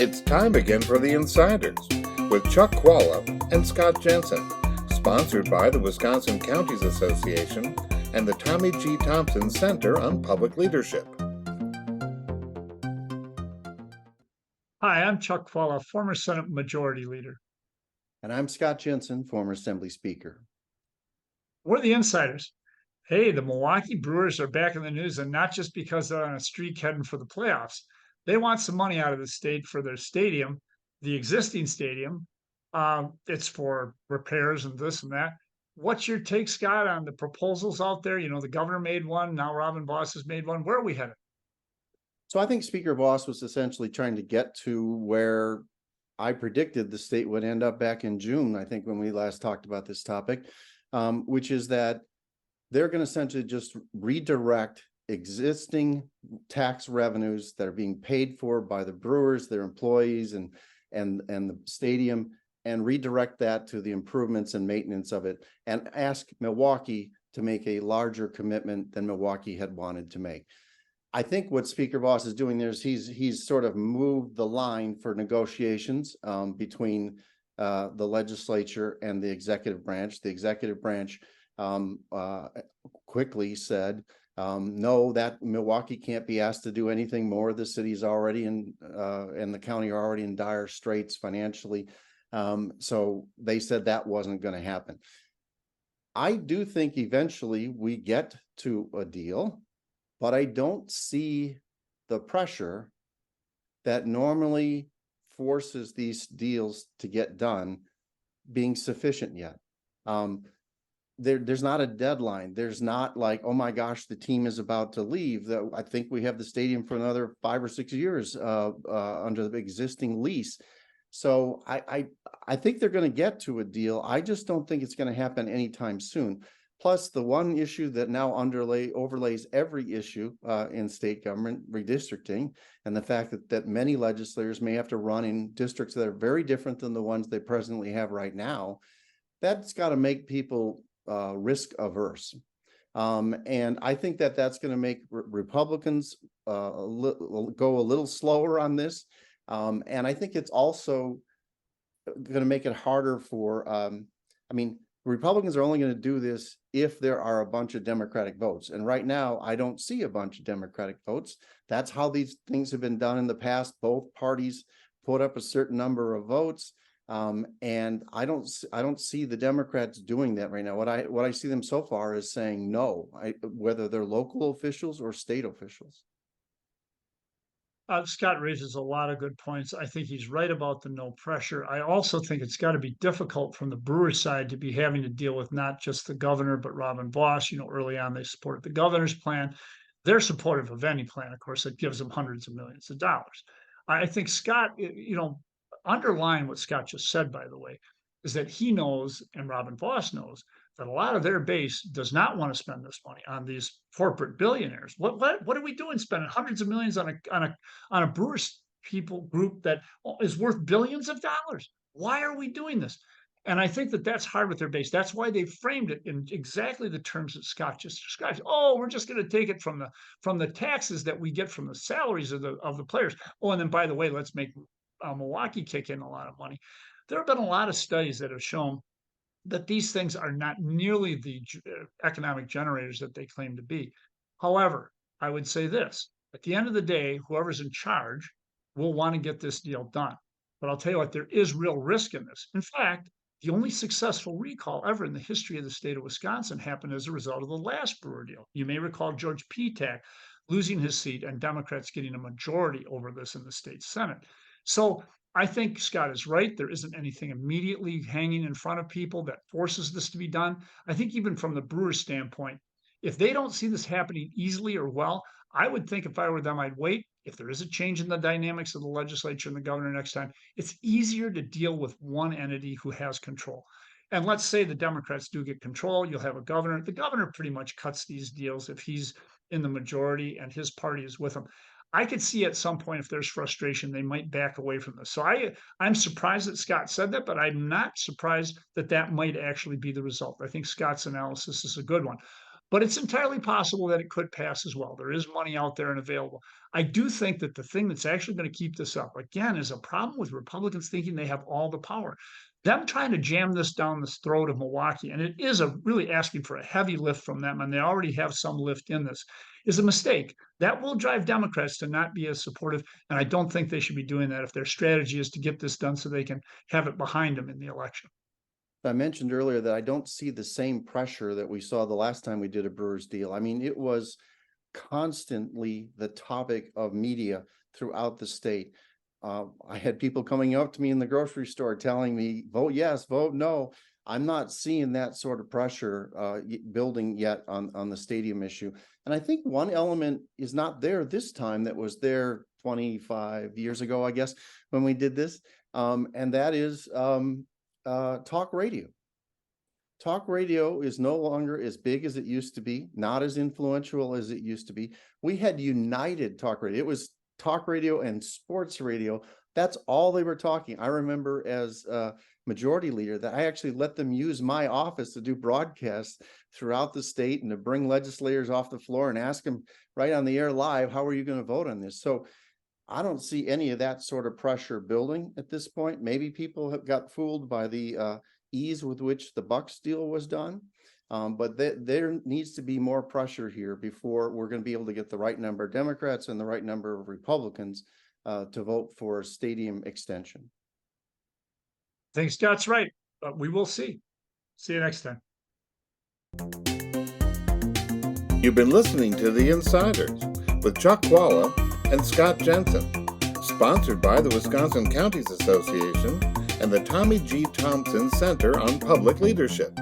It's time again for the Insiders with Chuck Chvala and Scott Jensen, sponsored by the Wisconsin Counties Association and the Tommy G. Thompson Center on Public Leadership. Hi, I'm Chuck Chvala, former Senate Majority Leader. And I'm Scott Jensen, former Assembly Speaker. We're the Insiders. Hey, the Milwaukee Brewers are back in the news, and not just because they're on a streak heading for the playoffs. They want some money out of the state for their stadium, the existing stadium. It's for repairs and this and that. What's your take, Scott, on the proposals out there? You know, the governor made one. Now Robin Voss has made one. Where are we headed? So I think Speaker Voss was essentially trying to get to where I predicted the state would end up back in June, I think, when we last talked about this topic, which is that they're going to essentially just redirect existing tax revenues that are being paid for by the Brewers, their employees, and the stadium, and redirect that to the improvements and maintenance of it, and ask Milwaukee to make a larger commitment than Milwaukee had wanted to make. I think what Speaker Voss is doing there is he's sort of moved the line for negotiations between the legislature and the executive branch. The executive branch quickly said, no, that Milwaukee can't be asked to do anything more. The city's already and the county are already in dire straits financially. So they said that wasn't going to happen. I do think eventually we get to a deal, but I don't see the pressure that normally forces these deals to get done being sufficient yet. There's not a deadline. There's not like, oh my gosh, the team is about to leave. I think we have the stadium for another 5 or 6 years under the existing lease. So I think they're going to get to a deal. I just don't think it's going to happen anytime soon. Plus, the one issue that now overlays every issue in state government, redistricting, and the fact that many legislators may have to run in districts that are very different than the ones they presently have right now, that's got to make people risk averse. And I think that that's going to make Republicans go a little slower on this. And I think it's also going to make it harder for, Republicans are only going to do this if there are a bunch of Democratic votes. And right now, I don't see a bunch of Democratic votes. That's how these things have been done in the past. Both parties put up a certain number of votes. And I don't see the Democrats doing that right now. What I see them so far is saying no, whether they're local officials or state officials. Scott raises a lot of good points. I think he's right about the no pressure. I also think it's got to be difficult from the Brewers side to be having to deal with not just the governor, but Robin Voss. You know, early on they supported the governor's plan. They're supportive of any plan, of course, that gives them hundreds of millions of dollars. I think Scott, underlying what Scott just said, by the way, is that he knows, and Robin Voss knows, that a lot of their base does not want to spend this money on these corporate billionaires. What are we doing spending hundreds of millions on a Brewers people group that is worth billions of dollars? Why are we doing this? And I think that that's hard with their base. That's why they framed it in exactly the terms that Scott just described. Oh, we're just going to take it from the taxes that we get from the salaries of the players. Oh, and then by the way, let's make Milwaukee kick in a lot of money. There have been a lot of studies that have shown that these things are not nearly the economic generators that they claim to be. However, I would say this, at the end of the day, whoever's in charge will want to get this deal done. But I'll tell you what, there is real risk in this. In fact, the only successful recall ever in the history of the state of Wisconsin happened as a result of the last Brewer deal. You may recall George Petak losing his seat and Democrats getting a majority over this in the state Senate. So I think Scott is right. There isn't anything immediately hanging in front of people that forces this to be done. I think even from the Brewers' standpoint, if they don't see this happening easily or well, I would think if I were them, I'd wait. If there is a change in the dynamics of the legislature and the governor next time, it's easier to deal with one entity who has control. And let's say the Democrats do get control, you'll have a governor. The governor pretty much cuts these deals if he's in the majority and his party is with him. I could see at some point if there's frustration, they might back away from this. So I'm surprised that Scott said that, but I'm not surprised that that might actually be the result. I think Scott's analysis is a good one. but it's entirely possible that it could pass as well. There is money out there and available. I do think that the thing that's actually going to keep this up, again, is a problem with Republicans thinking they have all the power. Them trying to jam this down the throat of Milwaukee, and it is a really asking for a heavy lift from them, and they already have some lift in this, is a mistake. That will drive Democrats to not be as supportive, and I don't think they should be doing that if their strategy is to get this done so they can have it behind them in the election. I mentioned earlier that I don't see the same pressure that we saw the last time we did a Brewers deal. I mean, it was constantly the topic of media throughout the state. I had people coming up to me in the grocery store telling me, vote yes, vote no. I'm not seeing that sort of pressure building yet on the stadium issue. And I think one element is not there this time that was there 25 years ago, I guess, when we did this. And that is talk radio. Talk radio is no longer as big as it used to be, not as influential as it used to be. We had united talk radio. It was talk radio and sports radio. That's all they were talking. I remember as a majority leader that I actually let them use my office to do broadcasts throughout the state and to bring legislators off the floor and ask them right on the air live, how are you going to vote on this? So I don't see any of that sort of pressure building at this point. Maybe people have got fooled by the ease with which the Bucks deal was done. But there needs to be more pressure here before we're going to be able to get the right number of Democrats and the right number of Republicans to vote for a stadium extension. I think Scott's right, but we will see. See you next time. You've been listening to The Insiders with Chuck Chvala and Scott Jensen, sponsored by the Wisconsin Counties Association and the Tommy G. Thompson Center on Public Leadership.